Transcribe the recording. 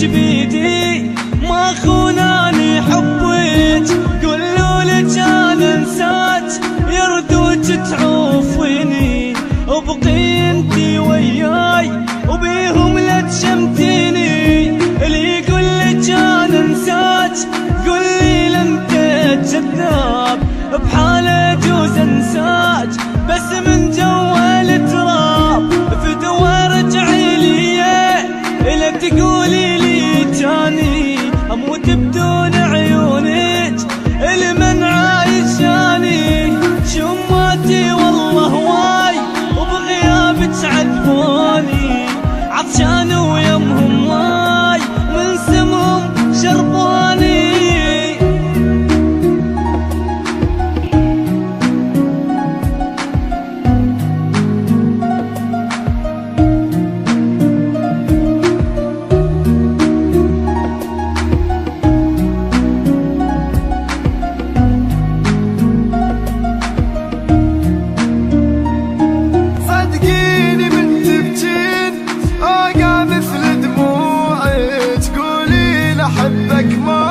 بيدي ما خوناني حبك، قولوا لك انا انساك يردوك تعوفيني، وبقي انتي وياي وبيهم لا تشمتيني. اللي يقول لك انا انساك قولي لا انت كذاب، بحاله يجوز انساك بس من جوا التراب. في دوار رجعي لي لا تقولي لي جاني اموت بدون عيونك المن عايشاني. شماتي والله هواي وبغيابك عذبوني، عطشان ويمهم ماي من سمهم شربوني. أحبك ما